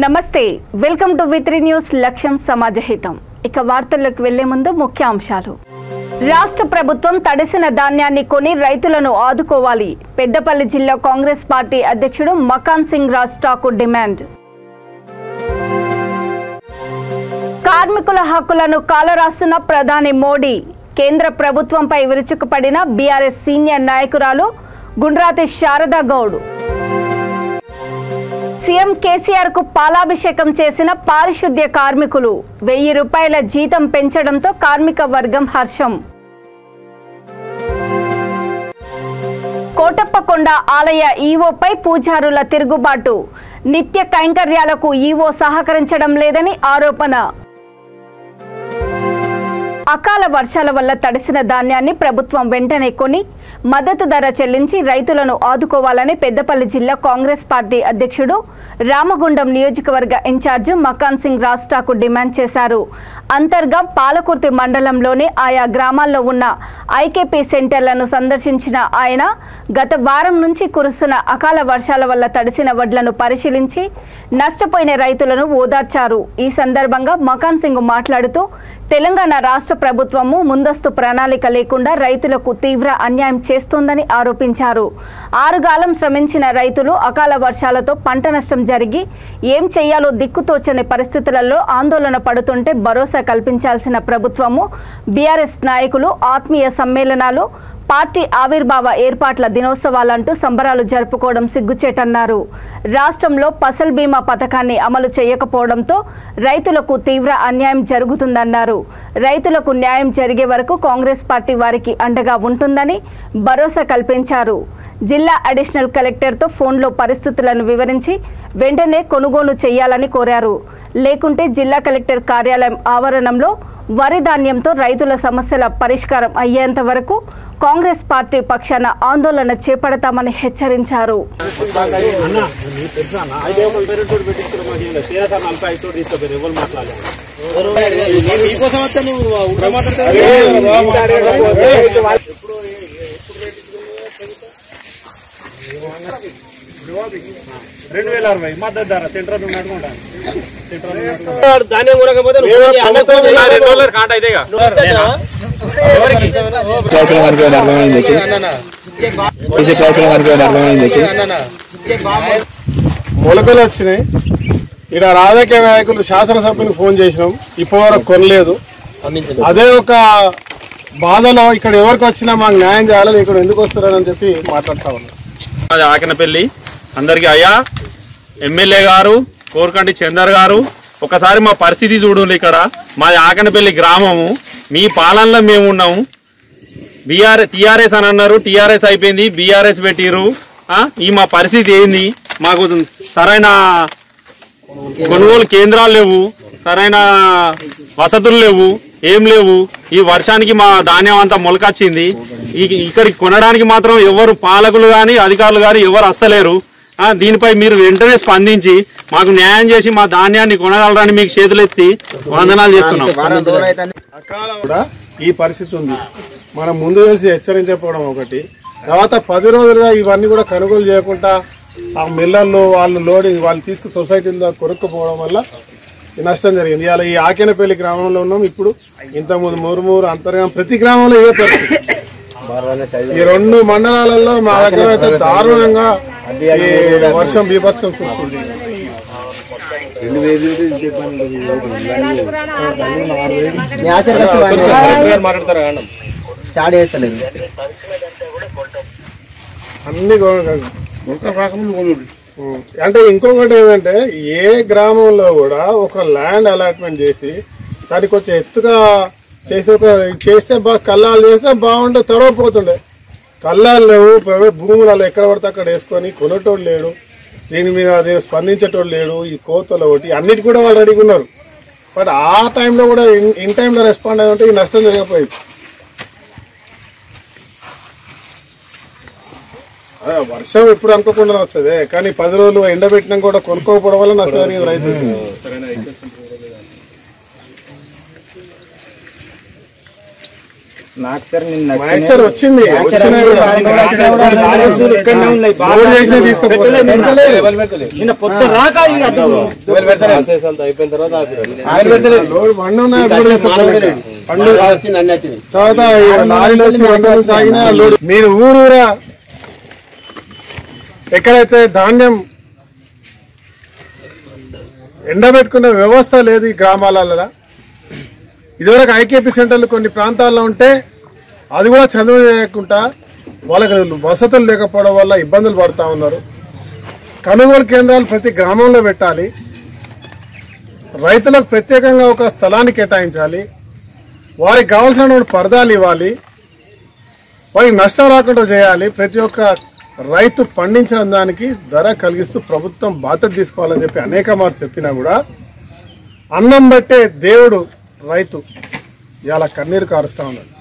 నమస్తే welcome to వి3 news లక్ష్యం సమాజహితం ఇక వార్తల్లోకి వెళ్లే ముందు ముఖ్యాంశాలు రాష్ట్ర ప్రభుత్వం తడిసిన ధాన్యాన్ని కొని రైతులను ఆదుకోవాలి పెద్దపల్లి జిల్లా కాంగ్రెస్ పార్టీ అధ్యక్షుడు మకాన్ సింగ్ రాజ్ ఠాకూర్ డిమాండ్ కార్మికుల హక్కులను కాలరాస్తున్న ప్రధాని మోడీ కేంద్ర ప్రభుత్వంపై విరుచుకుపడిన బీఆర్ఎస్ సీనియర్ నాయకురాలు గుండ్రాతి శారదా గౌడ్ సీఎం కేసీఆర్ కు పాలాభిషేకం చేసిన పారిశుద్ధ్య కార్మికులు 1000 రూపాయల జీతం పెంచడంతో కార్మిక వర్గం హర్షం కోటప్పకొండ ఆలయ ఈవోపై పూజారుల తిరుగుబాటు నిత్య కైంకర్యాలకు ఈవో సహకరించడం లేదని ఆరోపణ అకాల వర్షాల వల్ల తడిసిన ధాన్యాన్ని ప్రభుత్వం వెంటనే కొని మద్దతు ధర చెల్లించి రైతులను ఆదుకోవాలని పెద్దపల్లి జిల్లా కాంగ్రెస్ పార్టీ అధ్యక్షుడు రామగుండం నియోజకవర్గ ఇన్ఛార్జ్ మకాన్ సింగ్ రాజ్ ఠాకూర్ డిమాండ్ చేశారు. అంతర్గా పాలకుర్తి మండలంలోని ఆయా గ్రామాల్లో ఉన్న ఐకేపీ సెంటర్లను సందర్శించిన ఆయన గత వారం నుంచి కురుస్తున్న అకాల వర్షాల వల్ల తడిసిన వడ్లను పరిశీలించి నష్టపోయిన రైతులను ఓదార్చారు. ఈ సందర్భంగా మకాన్ సింగ్ మాట్లాడుతూ తెలంగాణ రాష్ట్ర ప్రభుత్వము ముందస్తు ప్రణాళిక లేకుండా రైతులకు తీవ్ర అన్యాయం చేస్తోందని ఆరోపించారు. 6 గాలం శ్రమించిన రైతులు అకాల వర్షాలతో పంట నష్టం జరిగి ఏం చేయాలో దిక్కుతోచని పరిస్థితులలో ఆందోళన పడుతుంటే భరోసా కల్పించాల్సిన ప్రభుత్వము బీఆర్ఎస్ నాయకులు ఆత్మీయ సమ్మేళనాలు పార్టీ ఆవిర్భావ ఏర్పాట్ల దినోత్సవాలంటూ సంబరాలు జరుపుకోవడం సిగ్గుచేటన్నారు. రాష్ట్రంలో ఫసల్ బీమా పథకాన్ని అమలు చేయకపోవడంతో రైతులకు తీవ్ర అన్యాయం జరుగుతుందన్నారు. రైతులకు న్యాయం జరిగే వరకు కాంగ్రెస్ పార్టీ వారికి అండగా ఉంటుందని భరోసా కల్పించారు. జిల్లా అడిషనల్ కలెక్టర్తో ఫోన్లో పరిస్థితులను వివరించి వెంటనే కొనుగోలు చేయాలని కోరారు. లేకుంటే జిల్లా కలెక్టర్ కార్యాలయం ఆవరణంలో వరి ధాన్యంతో రైతుల సమస్యల పరిష్కారం అయ్యేంత వరకు కాంగ్రెస్ పార్టీ పక్షాన ఆందోళన చేపడతామని హెచ్చరించారు. మద్దతు ధర సెంటర్ మొలకలు వచ్చినాయి. ఇక్కడ రాజకీయ నాయకులు శాసనసభ్యులకు ఫోన్ చేసినాం, ఇప్పటివరకు కొనలేదు. అదే ఒక బాధలో ఇక్కడ ఎవరికి వచ్చినా మాకు న్యాయం చేయాలని ఇక్కడ ఎందుకు వస్తున్నారని చెప్పి మాట్లాడుతా ఉన్నాం. ఆకినపల్లి అందరికి అయ్యా ఎమ్మెల్యే గారు కోరకంటి చందర్ గారు ఒకసారి మా పరిస్థితి చూడండి. ఇక్కడ మాది ఆకినపల్లి గ్రామము, మీ పాలనలో మేము ఉన్నాము. టీఆర్ఎస్ అని అన్నారు, టీఆర్ఎస్ అయిపోయింది, బీఆర్ఎస్ పెట్టిరు. ఈ మా పరిస్థితి ఏంది? మాకు సరైన కొనుగోలు కేంద్రాలు లేవు, సరైన వసతులు లేవు, ఏం లేవు. ఈ వర్షానికి మా ధాన్యం అంతా మొలకొచ్చింది. ఇక్కడికి కొనడానికి మాత్రం ఎవరు పాలకులు కానీ అధికారులు కానీ ఎవరు వస్తలేరు. దీనిపై మీరు వెంటనే స్పందించి మాకు న్యాయం చేసి మా ధాన్యాన్ని కొనగలరని మీకు చేతులెత్తి వందనాలు చేస్తున్నాం. కూడా ఈ పరిస్థితి ఉంది. మనం ముందు చేసి హెచ్చరించకపోవడం ఒకటి, తర్వాత 10 రోజులుగా ఇవన్నీ కూడా కొనుగోలు చేయకుండా ఆ మిల్లర్లు వాళ్ళు లోడింగ్ వాళ్ళు తీసుకు సొసైటీలో కొనుక్కపోవడం వల్ల ఈ నష్టం జరిగింది. ఇవాళ ఈ ఆకేనపల్లి గ్రామంలో ఉన్నాం. ఇప్పుడు ఇంతకుముందు మూరుమూరు అంతర్గం ప్రతి గ్రామంలో ఇదే పరిస్థితి. ఈ 2 మండలాలలో మా దగ్గర అయితే దారుణంగా వర్షం బీభత్సం చూస్తుంది. అన్ని అంటే ఇంకొకటి ఏంటంటే ఏ గ్రామంలో కూడా ఒక ల్యాండ్ అలాట్మెంట్ చేసి దానికి కొంచెం ఎత్తుగా చేసి చేస్తే కల్లాలు చేస్తే బాగుంటే తడవపోతుండే. కల్లాలు లేవు, ప్రైవేట్ భూములలో ఎక్కడ పడితే అక్కడ వేసుకొని కొనేటోడు లేడు, దీని మీద అది స్పందించేటోడు లేడు. ఈ కోతలు ఒకటి అన్నిటి కూడా వాళ్ళు రెడీగా ఉన్నారు. బట్ ఆ టైంలో కూడా ఇన్ టైంలో రెస్పాండ్ అయ్యి ఉంటే ఈ నష్టం జరిగిపోయింది. వర్షం ఎప్పుడు అనుకోకుండా వస్తుంది, కానీ 10 రోజులు ఎండబెట్టినా కూడా కొనుక్కోకపోవడం వల్ల నష్టం జరిగింది రైతు. మ్యాక్సర్ వచ్చింది మీరు ఊరూరా ఎక్కడైతే ధాన్యం ఎండబెట్టుకునే వ్యవస్థ లేదు ఈ గ్రామాలలో. ఇదివరకు ఐకేపీ సెంటర్లు కొన్ని ప్రాంతాల్లో ఉంటే అది కూడా చదువు లేకుండా వాళ్ళకి వసతులు లేకపోవడం వల్ల ఇబ్బందులు పడుతూ ఉన్నారు. కొనుగోలు కేంద్రాలు ప్రతి గ్రామంలో పెట్టాలి, రైతులకు ప్రత్యేకంగా ఒక స్థలాన్ని కేటాయించాలి, వారికి కావాల్సిన పరదాలు ఇవ్వాలి, వారికి నష్టం రాకుండా చేయాలి. ప్రతి ఒక్క రైతు పండించిన దానికి ధర కలిగిస్తూ ప్రభుత్వం బాధ్యత తీసుకోవాలని చెప్పి అనేక మార్లు చెప్పినా కూడా అన్నం బట్టే దేవుడు రైతు ఇలా కన్నీరు కారుస్తా ఉన్నాడు.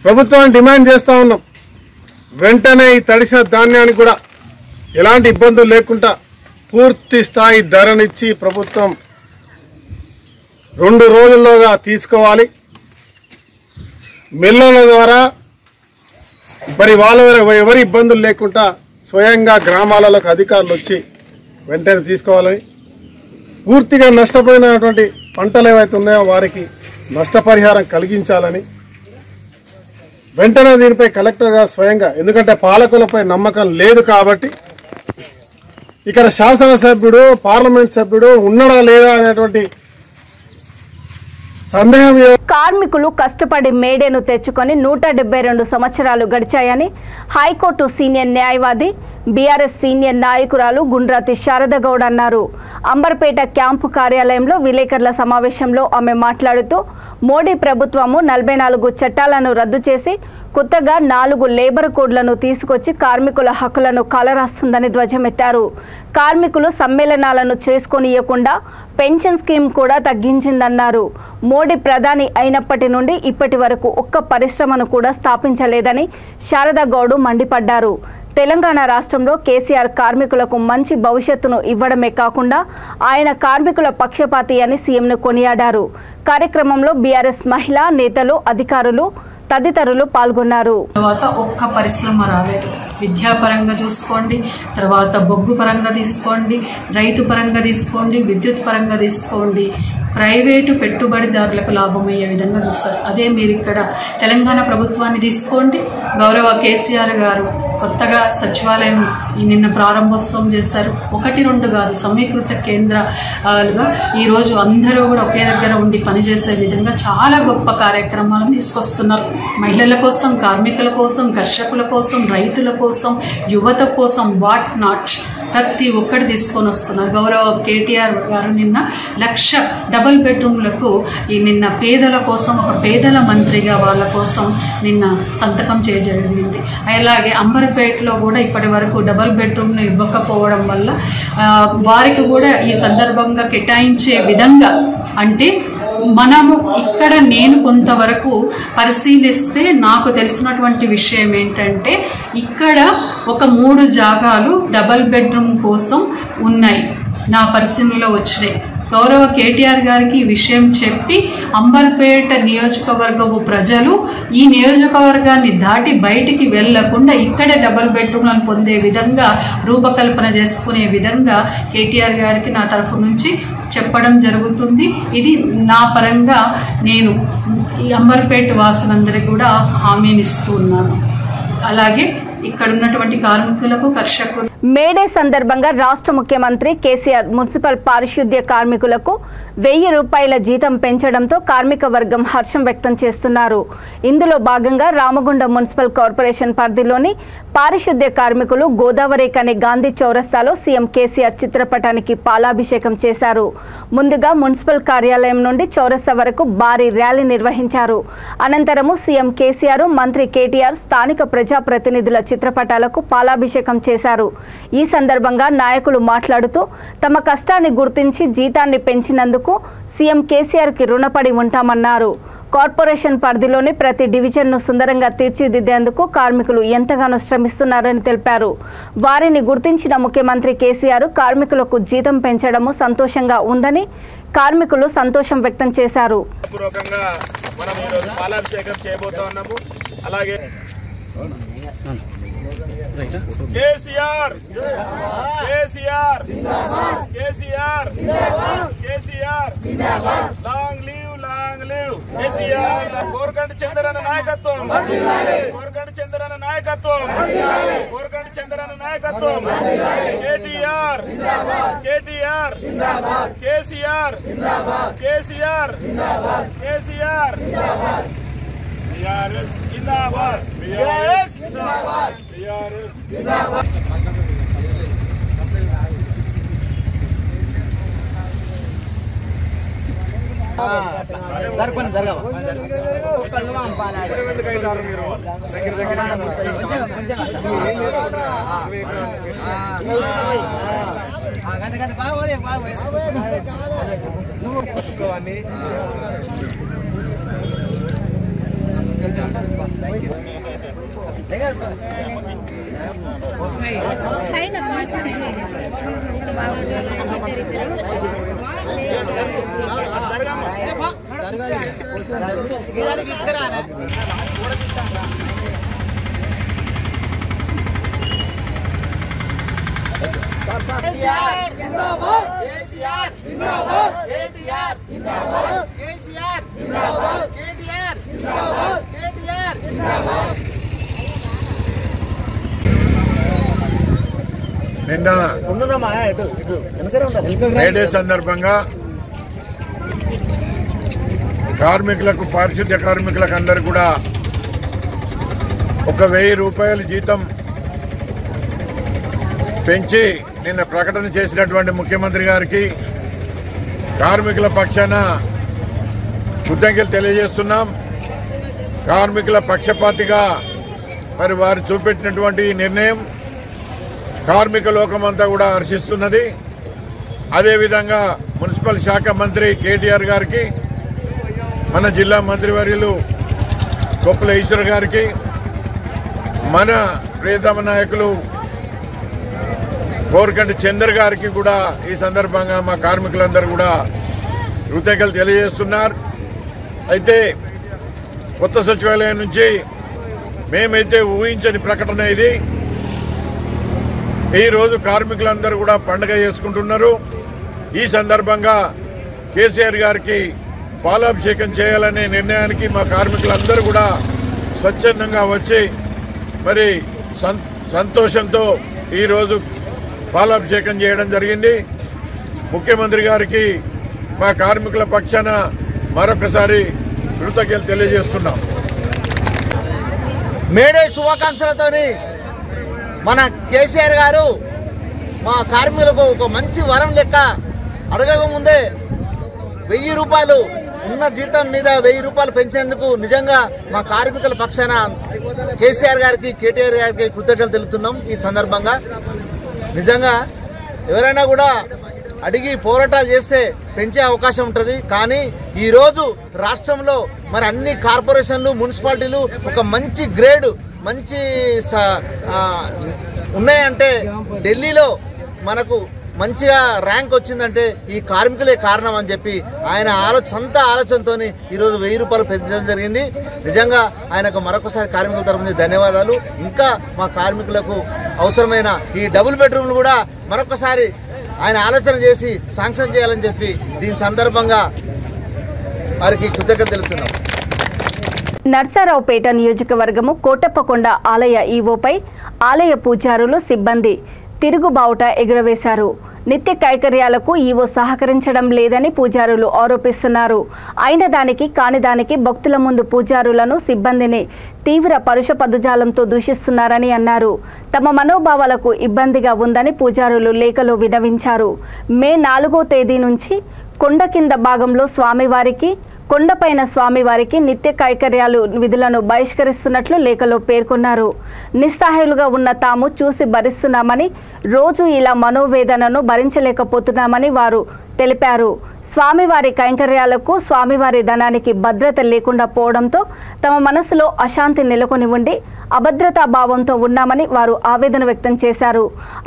ప్రభుత్వాన్ని డిమాండ్ చేస్తా ఉన్నాం, వెంటనే ఈ తడిసిన ధాన్యానికి కూడా ఎలాంటి ఇబ్బందులు లేకుండా పూర్తి స్థాయి ధరనిచ్చి ప్రభుత్వం 2 రోజుల్లోగా తీసుకోవాలి. మిల్లుల ద్వారా మరి ఎవరి ఇబ్బందులు లేకుండా స్వయంగా గ్రామాలలోకి అధికారులు వచ్చి వెంటనే తీసుకోవాలని, పూర్తిగా నష్టపోయినటువంటి పంటలు ఏవైతే ఉన్నాయో వారికి నష్టపరిహారం కలిగించాలని వెంటనే దీనిపై కలెక్టర్ గారు స్వయంగా, ఎందుకంటే పాలకులపై నమ్మకం లేదు కాబట్టి ఇక్కడ శాసనసభ్యుడు పార్లమెంట్ సభ్యుడు ఉన్నాడా లేదా అనేటువంటి సందేహం. కార్మికులు కష్టపడి మేడేను తెచ్చుకొని 172 సంవత్సరాలు గడిచాయని హైకోర్టు సీనియర్ న్యాయవాది బీఆర్ఎస్ సీనియర్ నాయకురాలు గుండ్రాతి శారదగౌడ్ అన్నారు. అంబర్పేట క్యాంపు కార్యాలయంలో విలేకరుల సమావేశంలో ఆమె మాట్లాడుతూ మోడీ ప్రభుత్వము 44 చట్టాలను రద్దు చేసి కొత్తగా 4 లేబర్ కోడ్లను తీసుకొచ్చి కార్మికుల హక్కులను కాలరాస్తుందని ధ్వజమెత్తారు. కార్మికులు సమ్మేళనాలను చేసుకొనియకుండా పెన్షన్ స్కీమ్ కూడా తగ్గించిందన్నారు. మోడీ ప్రధాని అయినప్పటి నుండి ఇప్పటి వరకు ఒక్క పరిశ్రమను కూడా స్థాపించలేదని శారదగౌడ్ మండిపడ్డారు. తెలంగాణ రాష్ట్రంలో కేసీఆర్ కార్మికులకు మంచి భవిష్యత్తును ఇవ్వడమే కాకుండా ఆయన కార్మికుల పక్షపాతి అని సీఎంను కొనియాడారు. కార్యక్రమంలో బీఆర్ఎస్ మహిళా నేతలు, అధికారులు తదితరులు పాల్గొన్నారు. తర్వాత ఒక్క పరిశ్రమ రాలేదు. విద్యాపరంగా చూసుకోండి, తర్వాత బొగ్గు పరంగా తీసుకోండి, రైతు పరంగా తీసుకోండి, విద్యుత్ పరంగా తీసుకోండి, ప్రైవేటు పెట్టుబడిదారులకు లాభమయ్యే విధంగా చూస్తారు. అదే మీరు ఇక్కడ తెలంగాణ ప్రభుత్వాన్ని తీసుకోండి. గౌరవ కేసీఆర్ గారు కొత్తగా సచివాలయం నిన్న ప్రారంభోత్సవం చేశారు. 1-2 కాదు, సమీకృత కేంద్రాలుగా ఈరోజు అందరూ కూడా ఒకే దగ్గర ఉండి పనిచేసే విధంగా చాలా గొప్ప కార్యక్రమాలను తీసుకొస్తున్నారు. మహిళల కోసం, కార్మికుల కోసం, కర్షకుల కోసం, రైతుల కోసం, యువత కోసం, వాట్ నాట్ ప్రతి ఒక్కటి తీసుకొని వస్తున్నారు. గౌరవ కేటీఆర్ గారు నిన్న 1,00,000 డబుల్ బెడ్రూమ్లకు నిన్న పేదల కోసం ఒక పేదల మంత్రిగా వాళ్ళ కోసం నిన్న సంతకం చేయజరిగింది. అలాగే అంబర్పేటలో కూడా ఇప్పటి వరకు డబుల్ బెడ్రూమ్ను ఇవ్వకపోవడం వల్ల వారికి కూడా ఈ సందర్భంగా కేటాయించే విధంగా, అంటే మనము ఇక్కడ నేను కొంతవరకు పరిశీలిస్తే నాకు తెలిసినటువంటి విషయం ఏంటంటే ఇక్కడ ఒక 3 జాగాలు డబల్ బెడ్రూమ్ కోసం ఉన్నాయి, నా పరిశీలనలో వచ్చినాయి. గౌరవ కేటీఆర్ గారికి ఈ విషయం చెప్పి అంబర్పేట నియోజకవర్గపు ప్రజలు ఈ నియోజకవర్గాన్ని దాటి బయటికి వెళ్లకుండా ఇక్కడే డబుల్ బెడ్రూమ్లను పొందే విధంగా రూపకల్పన చేసుకునే విధంగా కేటీఆర్ గారికి నా తరఫు నుంచి చెప్పడం జరుగుతుంది. ఇది నా పరంగా నేను ఈ అంబర్పేట వాసులందరికీ కూడా హామీనిస్తూ ఉన్నాను. అలాగే ఇక్కడ ఉన్నటువంటి కార్మికులకు, కర్షకులు మేడే సందర్భంగా రాష్ట్ర ముఖ్యమంత్రి కేసీఆర్ మున్సిపల్ పారిశుద్ధ్య కార్మికులకు 1000 రూపాయల జీతం పెంచడంతో కార్మిక వర్గం హర్షం వ్యక్తం చేస్తున్నారు. ఇందులో భాగంగా రామగుండం మున్సిపల్ కార్పొరేషన్ పరిధిలోని పారిశుద్ధ్య కార్మికులు గోదావరి కని గాంధీ చౌరస్తాలో సీఎం కేసీఆర్ చిత్రపటానికి పాలాభిషేకం చేశారు. ముందుగా మున్సిపల్ కార్యాలయం నుండి చౌరస్తా వరకు భారీ ర్యాలీ నిర్వహించారు. అనంతరము సీఎం కేసీఆర్, మంత్రి కేటీఆర్ స్థానిక ప్రజాప్రతినిధుల చిత్రపటాలకు పాలాభిషేకం చేశారు. ఈ సందర్భంగా నాయకులు మాట్లాడుతూ తమ కష్టాన్ని గుర్తించి జీతాన్ని పెంచినందుకు సీఎం కేసీఆర్ కి రుణపడి ఉంటామన్నారు. కార్పొరేషన్ పరిధిలోని ప్రతి డివిజన్ను సుందరంగా తీర్చిదిద్దేందుకు కార్మికులు ఎంతగానో శ్రమిస్తున్నారని తెలిపారు. వారిని గుర్తించిన ముఖ్యమంత్రి కేసీఆర్ కార్మికులకు జీతం పెంచడము సంతోషంగా ఉందని కార్మికులు సంతోషం వ్యక్తం చేశారు. మనం ఈరోజు పాలాభిషేకం చేయబోతా ఉన్నాము. అలాగే కేసీఆర్ కేసీఆర్ కేసీఆర్ కేసీఆర్ లాంగ్ లివ్ కేసీఆర్. కోరకంటి చంద్రన్న నాయకత్వం, కోరకంటి చంద్రన్న నాయకత్వం, కోరకంటి చంద్రన్న నాయకత్వం. కేటీఆర్ కేటీఆర్ కేసీఆర్ కేసీఆర్ కేసీఆర్. టీఆర్ఎస్ జిందాబాద్, టీఆర్ఎస్ జిందాబాద్, టీఆర్ఎస్ జిందాబాద్. నిన్న మేడే సందర్భంగా కార్మికులకు, పారిశుద్ధ్య కార్మికులకు అందరు కూడా 1000 రూపాయల జీతం పెంచి నిన్న ప్రకటన చేసినటువంటి ముఖ్యమంత్రి గారికి కార్మికుల పక్షాన కృతజ్ఞతలు తెలియజేస్తున్నాం. కార్మికుల పక్షపాతిగా మరి వారు చూపెట్టినటువంటి నిర్ణయం కార్మిక లోకమంతా కూడా హర్షిస్తున్నది. అదేవిధంగా మున్సిపల్ శాఖ మంత్రి కేటీఆర్ గారికి, మన జిల్లా మంత్రివర్యులు కొప్పుల ఈశ్వర్ గారికి, మన ప్రియతమ నాయకులు కోరకంటి చందర్ గారికి కూడా ఈ సందర్భంగా మా కార్మికులందరూ కూడా కృతజ్ఞతలు తెలియజేస్తున్నారు. అయితే కొత్త సచివాలయం నుంచి మేమైతే ఊహించని ప్రకటన ఇది. ఈరోజు కార్మికులందరూ కూడా పండుగ చేసుకుంటున్నారు. ఈ సందర్భంగా కేసీఆర్ గారికి పాలాభిషేకం చేయాలనే నిర్ణయానికి మా కార్మికులందరూ కూడా స్వచ్ఛందంగా వచ్చి మరి సంతోషంతో ఈరోజు పాలాభిషేకం చేయడం జరిగింది. ముఖ్యమంత్రి గారికి మా కార్మికుల పక్షాన మరొకసారి కృతజ్ఞతలు తెలియజేస్తున్నాం. మేడే శుభాకాంక్షలతోని మన కేసీఆర్ గారు మా కార్మికులకు ఒక మంచి వరం లెక్క అడగక ముందే 1000 రూపాయలు ఉన్న జీతం మీద 1000 రూపాయలు పెంచేందుకు నిజంగా మా కార్మికుల పక్షాన కేసీఆర్ గారికి, కేటీఆర్ గారికి కృతజ్ఞతలు తెలుపుతున్నాం. ఈ సందర్భంగా నిజంగా ఎవరైనా కూడా అడిగి పోరాటాలు చేస్తే పెంచే అవకాశం ఉంటుంది. కానీ ఈరోజు రాష్ట్రంలో మరి అన్ని కార్పొరేషన్లు, మున్సిపాలిటీలు ఒక మంచి గ్రేడ్, మంచి ఉన్నాయంటే ఢిల్లీలో మనకు మంచిగా ర్యాంక్ వచ్చిందంటే ఈ కార్మికులే కారణం అని చెప్పి ఆయన సొంత ఆలోచనతో ఈరోజు 1000 రూపాయలు పెంచడం జరిగింది. నిజంగా ఆయనకు మరొకసారి కార్మికుల తరఫున ధన్యవాదాలు. ఇంకా మా కార్మికులకు అవసరమైన ఈ డబుల్ బెడ్రూమ్లు కూడా మరొకసారి ఆయన ఆలోచన చేసి శాంక్షన్ చేయాలని చెప్పి దీని సందర్భంగా వారికి కృతజ్ఞతలు తెలుపుతున్నాం. నర్సారావుపేట నియోజకవర్గము కోటప్పకొండ ఆలయ ఈవోపై ఆలయ పూజారులు, సిబ్బంది తిరుగుబావుట ఎగురవేశారు. నిత్య కైకర్యాలకు ఈవో సహకరించడం లేదని పూజారులు ఆరోపిస్తున్నారు. అయిన దానికి కాని దానికి భక్తుల ముందు పూజారులను, సిబ్బందిని తీవ్ర పరుష పదజాలంతో దూషిస్తున్నారని అన్నారు. తమ మనోభావాలకు ఇబ్బందిగా ఉందని పూజారులు లేఖలో విన్నవించారు. మే 4వ తేదీ నుంచి కొండ కింద భాగంలో స్వామివారికి, కొండపైన స్వామివారికి నిత్య కైకర్యాలు విధులను బహిష్కరిస్తున్నట్లు లేఖలో పేర్కొన్నారు. నిస్సహాయులుగా ఉన్న తాము చూసి భరిస్తున్నామని, రోజు ఇలా మనోవేదనను భరించలేకపోతున్నామని వారు తెలిపారు. స్వామివారి కైంకర్యాలకు స్వామివారి ధనానికి భద్రత లేకుండా పోవడంతో తమ మనసులో అశాంతి నెలకొని ఉండి అభద్రతా భావంతో ఉన్నామని వారు ఆవేదన వ్యక్తం చేశారు.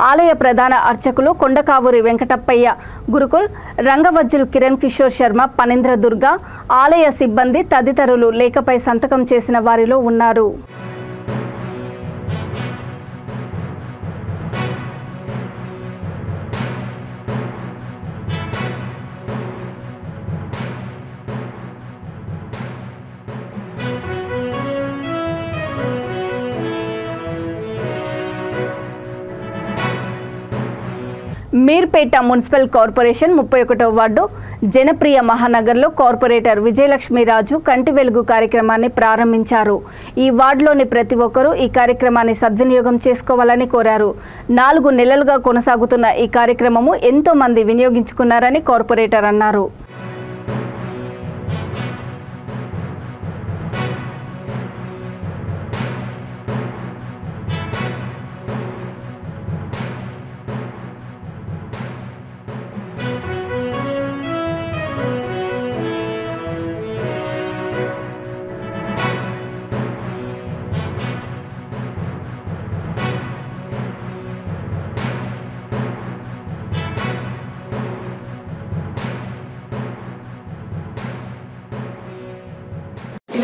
ఆలయ ప్రధాన అర్చకులు కొండకావూరి వెంకటప్పయ్య గురుకుల్, రంగవజ్జుల్ కిరణ్ కిషోర్ శర్మ, పనేంద్ర దుర్గా, ఆలయ సిబ్బంది తదితరులు లేఖపై సంతకం చేసిన వారిలో ఉన్నారు. మీర్పేట మున్సిపల్ కార్పొరేషన్ 31వ వార్డు జనప్రియ మహానగర్లో కార్పొరేటర్ విజయలక్ష్మీరాజు కంటి వెలుగు కార్యక్రమాన్ని ప్రారంభించారు. ఈ వార్డులోని ప్రతి ఒక్కరూ ఈ కార్యక్రమాన్ని సద్వినియోగం చేసుకోవాలని కోరారు. 4 నెలలుగా కొనసాగుతున్న ఈ కార్యక్రమము ఎంతో మంది వినియోగించుకున్నారని కార్పొరేటర్ అన్నారు.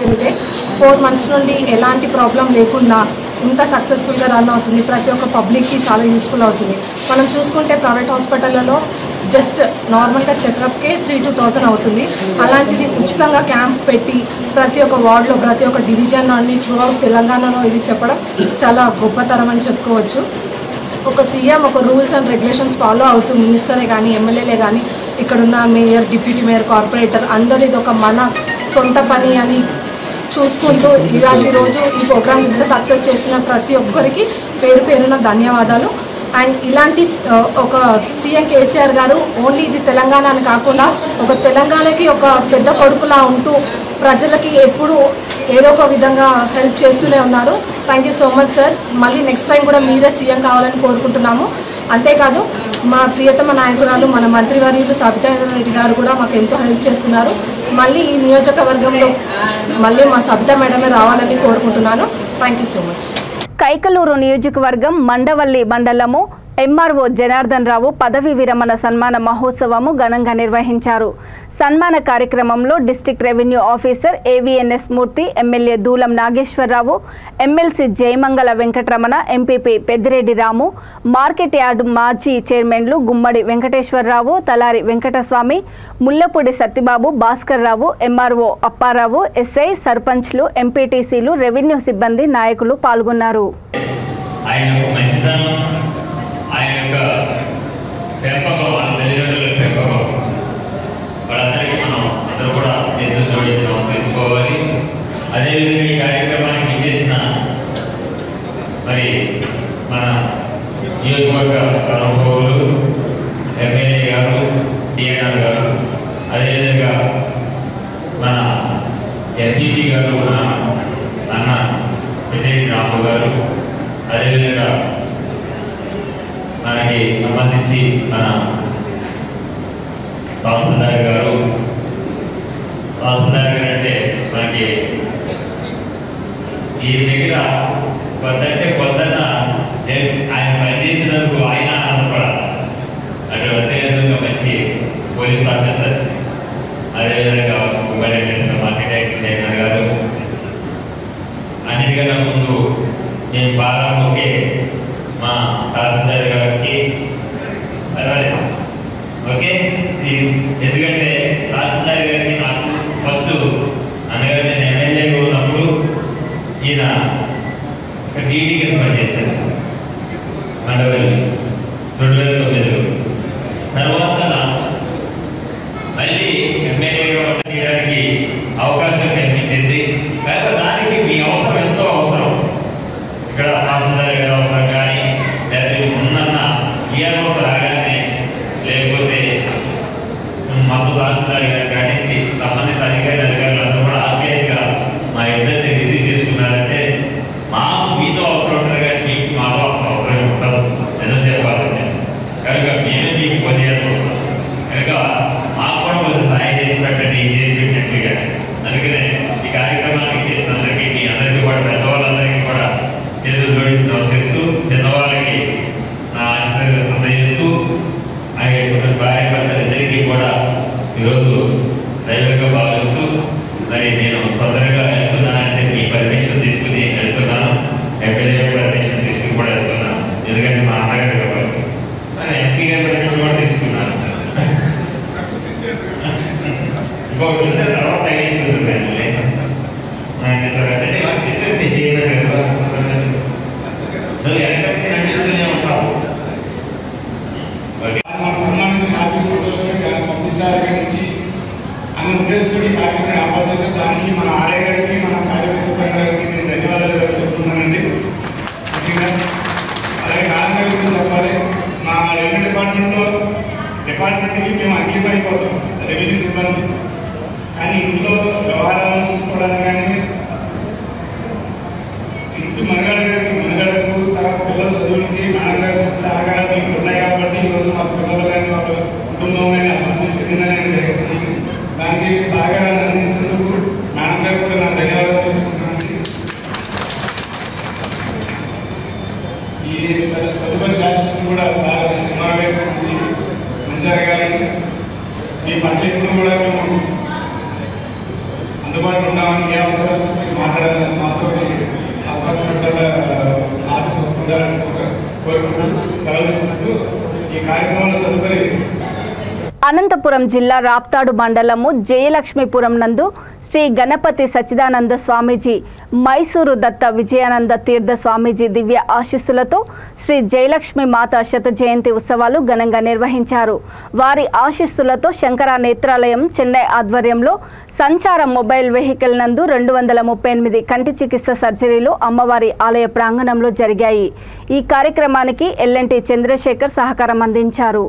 వెళ్తే 4 months నుండి ఎలాంటి ప్రాబ్లం లేకుండా ఇంత సక్సెస్ఫుల్గా రన్ అవుతుంది. ప్రతి ఒక్క పబ్లిక్కి చాలా యూస్ఫుల్ అవుతుంది. మనం చూసుకుంటే ప్రైవేట్ హాస్పిటళ్లలో జస్ట్ నార్మల్గా చెకప్కే 3-2,000 అవుతుంది. అలాంటిది ఉచితంగా క్యాంప్ పెట్టి ప్రతి ఒక్క వార్డులో ప్రతి ఒక్క డివిజన్లో అన్ని త్రూఅవుట్ తెలంగాణలో ఇది చెప్పడం చాలా గొప్పతరం అని చెప్పుకోవచ్చు. ఒక సీఎం ఒక రూల్స్ అండ్ రెగ్యులేషన్స్ ఫాలో అవుతూ మినిస్టరే కానీ ఎమ్మెల్యేలే కానీ ఇక్కడున్న మేయర్, డిప్యూటీ మేయర్, కార్పొరేటర్ అందరూ ఇది ఒక మన సొంత పని అని చూసుకుంటూ ఇలాంటి రోజు ఈ ప్రోగ్రామ్ ఇంత సక్సెస్ చేస్తున్న ప్రతి ఒక్కరికి పేరు పేరున ధన్యవాదాలు. అండ్ ఇలాంటి ఒక సీఎం కేసీఆర్ గారు ఓన్లీ ఇది తెలంగాణ అని కాకుండా ఒక తెలంగాణకి ఒక పెద్ద కొడుకులా ఉంటూ ప్రజలకి ఎప్పుడు ఏదో ఒక విధంగా హెల్ప్ చేస్తూనే ఉన్నారు. Thank you so much sir. మళ్ళీ నెక్స్ట్ టైం కూడా మీరే సీఎం కావాలని కోరుకుంటున్నాము. అంతేకాదు మా ప్రియతమ నాయకురాలు మన మంత్రివర్యులు సబితా రెడ్డి గారు కూడా మాకు ఎంతో హెల్ప్ చేస్తున్నారు. మళ్ళీ ఈ నియోజకవర్గంలో మళ్ళీ మా సబితా మేడమే రావాలని కోరుకుంటున్నాను. Thank you so much. Kaikaluru నియోజకవర్గం మండవల్లి మండలము ఎంఆర్ఓ జనార్దన్ రావు పదవి విరమణ సన్మాన మహోత్సవము ఘనంగా నిర్వహించారు. సన్మాన కార్యక్రమంలో district revenue officer AVNS Murthy, MLA Dulam Nageswara Rao, MLC Jayamangala Venkataramana, MPP Peddireddy Ramu, market yard మాజీ చైర్మన్లు గుమ్మడి వెంకటేశ్వరరావు, తలారి వెంకటస్వామి, ముల్లపూడి సత్యబాబు, భాస్కర్ రావు, ఎంఆర్ఓ అప్పారావు, ఎస్ఐ, సర్పంచ్లు, ఎంపీటీసీలు, రెవెన్యూ సిబ్బంది, నాయకులు పాల్గొన్నారు. ఆయన యొక్క పెంపకం, వాళ్ళ తల్లిదండ్రుల పెంపకం, వాళ్ళందరికీ మనం అందరూ కూడా చేతులు జోడించి నమస్కరించుకోవాలి. అదేవిధంగా ఈ కార్యక్రమానికి ఇచ్చేసిన మరి మన నియోజకవర్గ అనుభవులు, ఎమ్మెల్యే గారు, టీఎన్ఆర్ గారు, అదేవిధంగా మన ఎంపీపీ గారు, మన అన్న పెద్దిరెడ్డి రాము గారు, అదేవిధంగా మనకి సంబంధించి మన తహసీల్దార్ గారు అంటే మనకి ఈ దగ్గర కొద్దంటే ఆయన పనిచేసినందుకు ఆయన ఆనందపడాలి. అదేవిధంగా మంచి పోలీస్ ఆఫీసర్, అదేవిధంగా మార్కెట్ చైర్మన్ గారు, అన్నిటికన్నా ముందు నేను బాగా మొక్కే మా తహసీల్దార్ గారికి ఓకే. ఎందుకంటే తహసీల్దార్ గారికి నాకు ఫస్ట్ అన్నగారు నేను ఎమ్మెల్యేగా ఉన్నప్పుడు ఈయన డీటీ కింద పనిచేశారు మండవల్లి 2009లో. తర్వాత మళ్ళీ ఎమ్మెల్యేగా చేయడానికి అవకాశం కనిపించింది. కనుక దానికి మీ అవసరం ఎంతో అవసరం. ఇక్కడ తహసీల్దార్ గారి అవసరం కానీ లేకపోతే ఉన్నన్న ఈఆర్ఓస్ రాగానే లేకపోతే మత్తు తహసీల్దార్ గారి కాటించి సంబంధిత అధికారులందరూ కూడా ఆప్యాయంగా మా ఇద్దరిని రిసీవ్ చేసుకున్నారంటే మాకు మీతో అవసరం ఉంటుంది కానీ మీకు మాతో అవసరం ఉండదు నిజం చెప్పాలంటే. కనుక మేమే మీకు పనిచేయాల్సి వస్తాం. కనుక మాకు కూడా నేను తొందరగా వెళ్తున్నానంటే మీ పర్మిషన్ తీసుకుని వెళ్తున్నాను, ఎమ్మెల్యే పర్మిషన్ తీసుకుని కూడా వెళ్తున్నాను. ఎందుకంటే మా అన్నగారు కాబట్టి ఎంపీ గారి పర్మిషన్ కూడా తీసుకున్నాను. ఇంకొకటి తర్వాత నువ్వు వెనకట్టి నడుస్తూనే ఉంటావు. సన్మానించి హ్యాపీ సంతోషంగా పంపించాలి ఇక్కడి నుంచి అనే ఉద్దేశంతో ఈ కార్యక్రమం ఏర్పాటు చేశారు. దానికి మన ఆర్ఏ గారికి, మన కార్యదర్శి సిబ్బంది గారికి నేను ధన్యవాదాలు చెప్తున్నానండి. ముఖ్యంగా అలాగే నాన్న గారి గురించి చెప్పాలి. మా రెవెన్యూ డిపార్ట్మెంట్కి మేము అంకితం అయిపోతాం, రెవెన్యూ సిబ్బంది. కానీ ఇంట్లో వ్యవహారాలను చూసుకోవడానికి కానీ ఇంటి మనగడకు తర్వాత పిల్లల చదువులకి నాన్నగారి సహకారాలు ఇక్కడ ఉన్నాయి కాబట్టి ఈరోజు మా పిల్లలు కానీ వాళ్ళ కుటుంబం కానీ అభివృద్ధి చెందిందని నేను గ్రహిస్తుంది. దానికి సహకారాన్ని అందించినందుకు నాన్నగారు కూడా నా ధన్యవాదాలు తెలుసుకుంటున్నాను. ఈ తదుపరి శాసనం కూడా సార్ కుమార్ గారి గురించి మంచి జరగాలని, మీ పట్ల ఇప్పుడు కూడా మేము అందుబాటులో ఉన్నామని, ఏ అవసరాలు వచ్చి మీరు మాట్లాడాలని మాతో అవకాశం పెట్టాల ఆఫీస్ వస్తుండాలని కోరుకుంటూ సెలవు తీసుకుంటూ ఈ కార్యక్రమంలో తదుపరి అనంతపురం జిల్లా రాప్తాడు మండలము జయలక్ష్మీపురం నందు శ్రీ గణపతి సచ్చిదానంద స్వామీజీ, మైసూరు దత్త విజయానంద తీర్థ స్వామీజీ దివ్య ఆశీస్సులతో శ్రీ జయలక్ష్మి మాత శత జయంతి ఉత్సవాలు ఘనంగా నిర్వహించారు. వారి ఆశీస్సులతో శంకర నేత్రాలయం చెన్నై ఆధ్వర్యంలో సంచార మొబైల్ వెహికల్ నందు 238 కంటి చికిత్స సర్జరీలు అమ్మవారి ఆలయ ప్రాంగణంలో జరిగాయి. ఈ కార్యక్రమానికి ఎల్ఎన్టీ చంద్రశేఖర్ సహకారం అందించారు.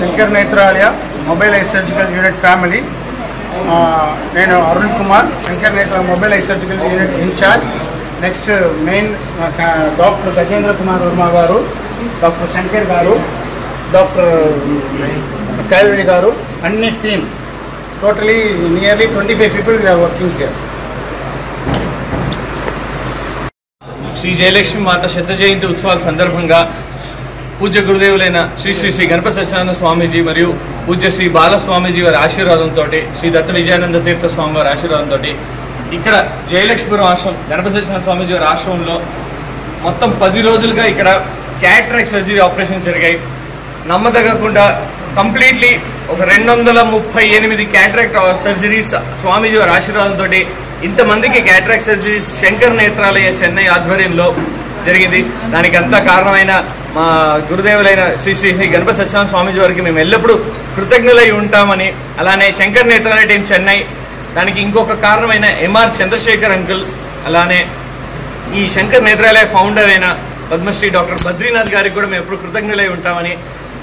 Shankar Nethralaya mobile eye surgical unit family. నేను Arun Kumar, Shankar Nethralaya mobile eye surgical unit in charge. Next main doctor Gajendra Kumar Varma garu, doctor Shankar garu, doctor Kailvini garu, అన్ని team totally nearly 25 people we are working here. Shri Jayalakshmi Mata శత జయంతి ఉత్సవాల సందర్భంగా పూజ్య గురుదేవులైన శ్రీ శ్రీ శ్రీ గణపతి సచ్చిదానంద స్వామీజీ మరియు పూజ్య శ్రీ బాలస్వామీజీ వారి ఆశీర్వాదంతో, శ్రీ దత్త విజయానంద తీర్థ స్వామి వారి ఆశీర్వాదంతో ఇక్కడ జయలక్ష్మీపురం ఆశ్రమం గణపతి సచ్చిదానంద స్వామీజీ వారి ఆశ్రమంలో మొత్తం 10 రోజులుగా ఇక్కడ క్యాట్రాక్ట్ సర్జరీ ఆపరేషన్ జరిగాయి. నమ్మదగకుండా కంప్లీట్లీ ఒక 238 క్యాట్రాక్ట్ సర్జరీస్ స్వామీజీ వారి ఆశీర్వాదంతో ఇంతమందికి క్యాట్రాక్ట్ సర్జరీస్ శంకర్ నేత్రాలయ చెన్నై ఆధ్వర్యంలో జరిగింది. దానికి అంతా కారణమైన మా గురుదేవులైన శ్రీ శ్రీ శ్రీ గణపతి సచ్చిదానంద స్వామీజీ వారికి మేము ఎల్లప్పుడూ కృతజ్ఞులై ఉంటామని, అలానే శంకర్ నేత్రాలయ టీం చెన్నై, దానికి ఇంకొక కారణమైన ఎంఆర్ చంద్రశేఖర్ అంకుల్, అలానే ఈ శంకర్ నేత్రాలయ ఫౌండర్ అయిన పద్మశ్రీ డాక్టర్ బద్రీనాథ్ గారికి కూడా మేము ఎప్పుడు కృతజ్ఞులై ఉంటామని,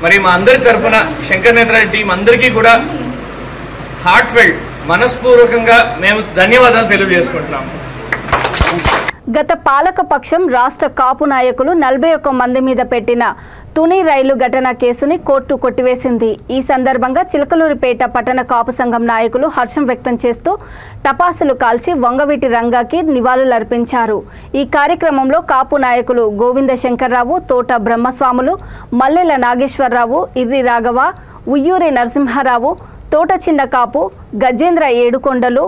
మరి మా అందరి తరఫున శంకర్ నేత్రాలయ టీం అందరికీ కూడా హార్ట్ఫెల్ట్ మనస్పూర్వకంగా మేము ధన్యవాదాలు తెలియజేసుకుంటున్నాము. గత పాలక పక్షం రాష్ట్ర కాపు నాయకులు 41 మంది మీద పెట్టిన తుని రైలు ఘటన కేసుని కోర్టు కొట్టివేసింది. ఈ సందర్భంగా చిలకలూరిపేట పట్టణ కాపు సంఘం నాయకులు హర్షం వ్యక్తం చేస్తూ టపాసులు కాల్చి వంగవీటి రంగాకి నివాళులర్పించారు. ఈ కార్యక్రమంలో కాపు నాయకులు గోవింద శంకర్రావు, తోట బ్రహ్మస్వాములు, మల్లెల నాగేశ్వరరావు, ఇర్రి రాఘవ, ఉయ్యూరి నరసింహారావు, తోట చిన్న కాపు, గజేంద్ర ఏడుకొండలు,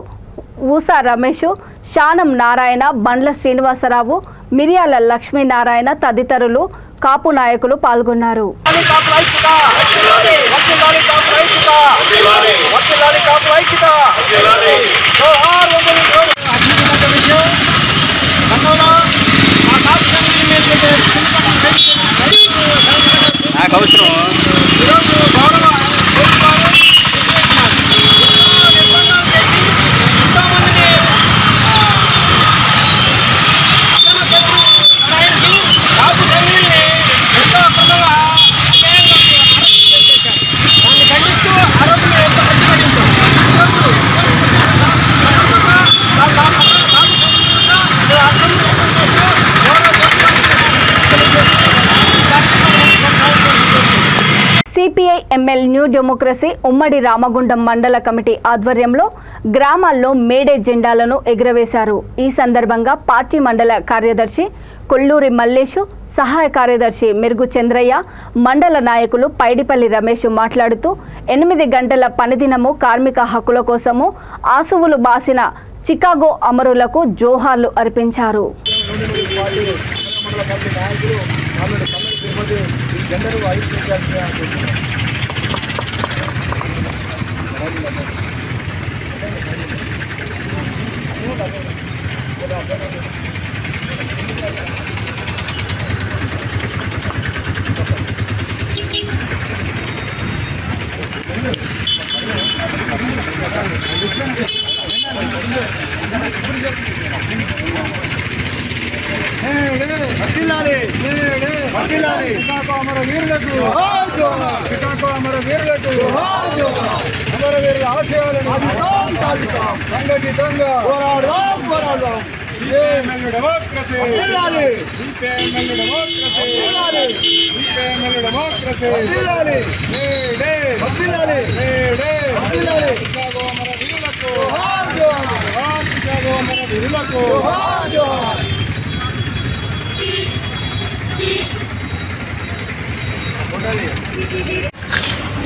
ఊసా రమేష్, శానం నారాయణ, బండ్ల శ్రీనివాసరావు, మిరియాల లక్ష్మీనారాయణ తదితరులు కాపు నాయకులు పాల్గొన్నారు. న్యూ డెమోక్రసీ ఉమ్మడి రామగుండం మండల కమిటీ ఆధ్వర్యంలో గ్రామాల్లో మేడే జెండాలను ఎగురవేశారు. ఈ సందర్భంగా పార్టీ మండల కార్యదర్శి కొల్లూరి మల్లేషు, సహాయ కార్యదర్శి మెరుగు చంద్రయ్య, మండల నాయకులు పైడిపల్లి రమేష్ మాట్లాడుతూ 8 గంటల పనిదినము కార్మిక హక్కుల కోసము ఆసువులు బాసిన చికాగో అమరులకు జోహార్లు అర్పించారు.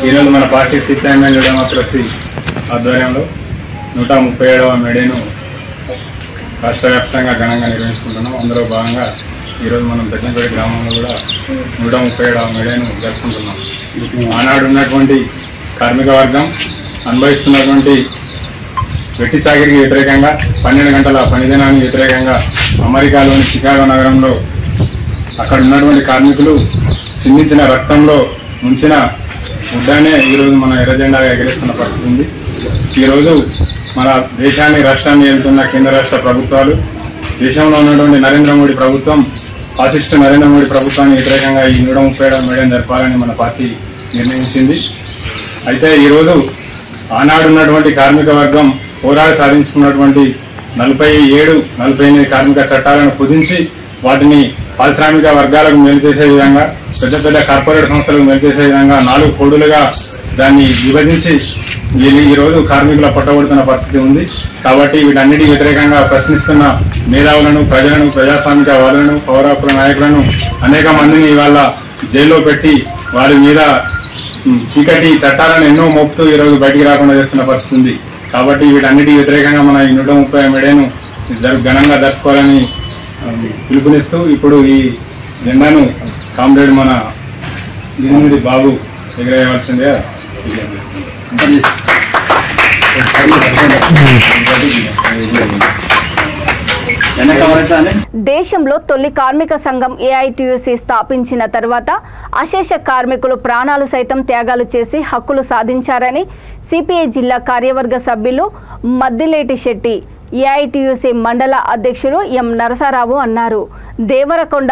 ఈరోజు మన పార్టీ సిపిఎం న్యూ డెమోక్రసీ ఆధ్వర్యంలో 137వ మేడేను రాష్ట్ర వ్యాప్తంగా ఘనంగా నిర్వహించుకుంటున్నాం. అందులో భాగంగా ఈరోజు మనం దక్షిణపేట గ్రామంలో కూడా 137వ మేడేను జరుపుకుంటున్నాం. ఆనాడు ఉన్నటువంటి కార్మిక వర్గం అనుభవిస్తున్నటువంటి వెట్టి చాకిరికి వ్యతిరేకంగా 12 గంటల పనిదినానికి వ్యతిరేకంగా అమెరికాలోని చికాగో నగరంలో అక్కడ ఉన్నటువంటి కార్మికులు చిందించిన రక్తంలో ఉంచిన ముద్దానే ఈరోజు మన ఎర్రజెండాగా ఎగరేస్తున్న పరిస్థితి ఉంది. ఈరోజు మన దేశాన్ని రాష్ట్రాన్ని వెళ్తున్న కేంద్ర రాష్ట్ర ప్రభుత్వాలు, దేశంలో ఉన్నటువంటి నరేంద్ర మోడీ ప్రభుత్వం, ఫాసిస్టు నరేంద్ర మోడీ ప్రభుత్వానికి వ్యతిరేకంగా ఈ 137వ మేడేను జరపాలని మన పార్టీ నిర్ణయించింది. అయితే ఈరోజు ఆనాడు ఉన్నటువంటి కార్మిక వర్గం పోరాడి సాధించుకున్నటువంటి 47-48 కార్మిక చట్టాలను కుదించి వాటిని పారిశ్రామిక వర్గాలకు మేలు చేసే విధంగా, పెద్ద పెద్ద కార్పొరేట్ సంస్థలకు మేలు చేసే విధంగా 4 కోడులుగా దాన్ని విభజించి ఈరోజు కార్మికుల పట్టబడుతున్న పరిస్థితి ఉంది. కాబట్టి వీటన్నిటికీ వ్యతిరేకంగా ప్రశ్నిస్తున్న మేధావులను, ప్రజలను, ప్రజాస్వామికవాదులను, పౌర హక్కుల నాయకులను అనేక మందిని ఇవాళ జైల్లో పెట్టి వారి మీద చీకటి చట్టాలను ఎన్నో మోపుతూ ఈరోజు బయటికి రాకుండా చేస్తున్న పరిస్థితి ఉంది. కాబట్టి వీటన్నిటికీ వ్యతిరేకంగా మన 130వ మేడేను ఘనంగా జరుపుకోవాలని పిలుపునిస్తూ ఇప్పుడు ఈ జెండాను కామ్రేడ్ మన దినమిది బాబు ఎగరేయవలసిందిగా దేశంలో తొలి కార్మిక సంఘం ఏఐటీయూసీ స్థాపించిన తర్వాత అశేష కార్మికులు ప్రాణాలు సైతం త్యాగాలు చేసి హక్కులు సాధించారని సిపిఐ జిల్లా కార్యవర్గ సభ్యులు మద్దిలేటి శెట్టి, ఏఐటీయూసీ మండల అధ్యక్షుడు ఎం నరసారావు అన్నారు. దేవరకొండ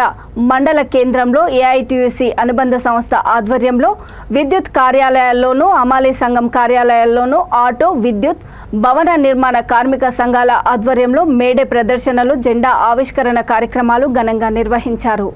మండల కేంద్రంలో ఏఐటీయూసీ అనుబంధ సంస్థ ఆధ్వర్యంలో విద్యుత్ కార్యాలయాల్లోనూ, అమాలీ సంఘం కార్యాలయాల్లోనూ ఆటో, విద్యుత్, భవన నిర్మాణ కార్మిక సంఘాల ఆధ్వర్యంలో మేడే ప్రదర్శనలు, జెండా ఆవిష్కరణ కార్యక్రమాలు ఘనంగా నిర్వహించారు.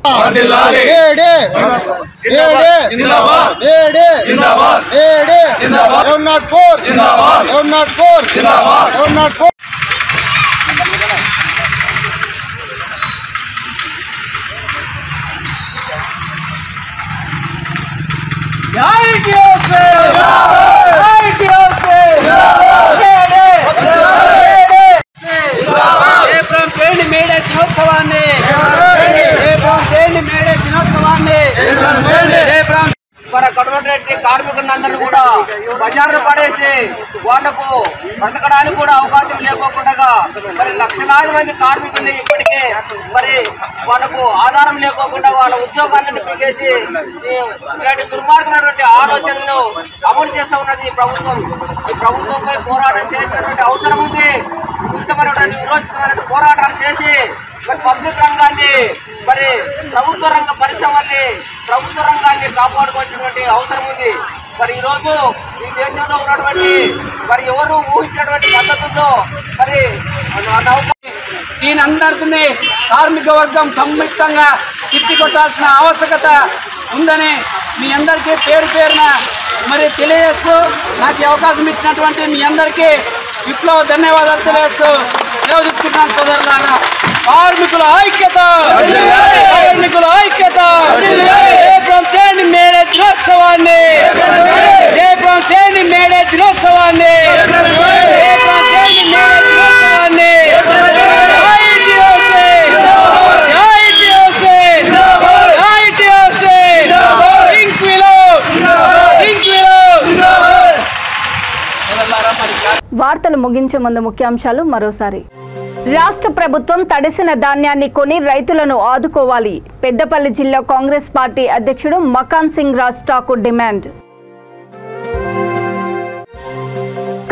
కార్మికులందరూ కూడా బజార్లు పడేసి వాళ్లకు బ్రతకడానికి కూడా అవకాశం లేకోకుండా మరి లక్షలాది మంది కార్మికుల్ని ఇప్పటికే మరి వాళ్ళకు ఆధారం లేకోకుండా వాళ్ళ ఉద్యోగాలను పీకేసి ఇలాంటి దుర్మార్గమైనటువంటి ఆలోచనలు అమలు చేస్తూ ఉన్నది ఈ ప్రభుత్వం. ఈ ప్రభుత్వంపై పోరాటం చేయాల్సినటువంటి అవసరం ఉంది. ఉచితమైనటువంటి విరోచితమైనటువంటి పోరాటాలు చేసి మరి పబ్లిక్ రంగాన్ని, మరి ప్రభుత్వ రంగ పరిశ్రమల్ని, ప్రభుత్వ రంగాన్ని కాపాడుకోవాల్సినటువంటి అవసరం ఉంది. మరి ఈరోజు ఈ దేశంలో ఉన్నటువంటి మరి ఎవరు ఊహించినటువంటి పద్ధతుల్లో మరి దీని అందరికీ కార్మిక వర్గం సంయుక్తంగా తిప్పికొట్టాల్సిన ఆవశ్యకత ఉందని మీ అందరికీ పేరు పేరున మరి తెలియజేస్తూ నాకు ఈ అవకాశం ఇచ్చినటువంటి మీ అందరికీ విప్లవ ధన్యవాదాలు తెలియజేస్తూ సేవ తీసుకుంటాను సోదరులారా. కార్మికుల ఐక్యత, కార్మికుల ఐక్యత. జయప్రదం చేయండి మేడే దినోత్సవాన్ని, జయప్రదం చేయండి మేడే దినోత్సవాన్ని, జయప్రదం చేయండి మేడే దినోత్సవాన్ని. వార్తలు ముగించే ముందు ముఖ్యాంశాలు మరోసారి. రాష్ట్ర ప్రభుత్వం తడిసిన ధాన్యాన్ని కొని రైతులను ఆదుకోవాలి. పెద్దపల్లి జిల్లా కాంగ్రెస్ పార్టీ అధ్యక్షుడు మకాన్ సింగ్ రాజ్ ఠాకూర్ డిమాండ్.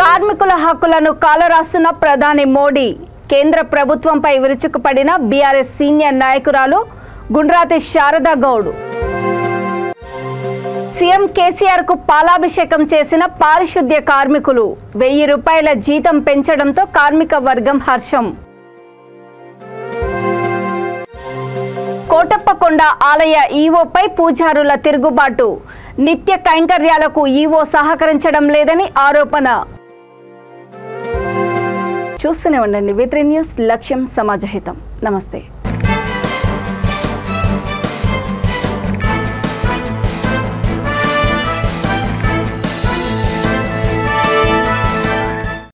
కార్మికుల హక్కులను కాలరాస్తున్న ప్రధాని మోడీ. కేంద్ర ప్రభుత్వంపై విరుచుకుపడిన బీఆర్ఎస్ సీనియర్ నాయకురాలు గుండ్రాతి శారదా గౌడ్. సీఎం కేసీఆర్ కు పాలాభిషేకం చేసిన పారిశుద్ధ్య కార్మికులు. 1000 రూపాయల జీతం పెంచడంతో కార్మిక వర్గం హర్షం. కోటప్పకొండ ఆలయ ఈవోపై పూజారుల తిరుగుబాటు. నిత్య కైంకర్యాలకు ఈవో సహకరించడం లేదని ఆరోపణ. చూస్తూనే ఉండండి V3 న్యూస్, లక్ష్యం సమాజహితం. నమస్తే.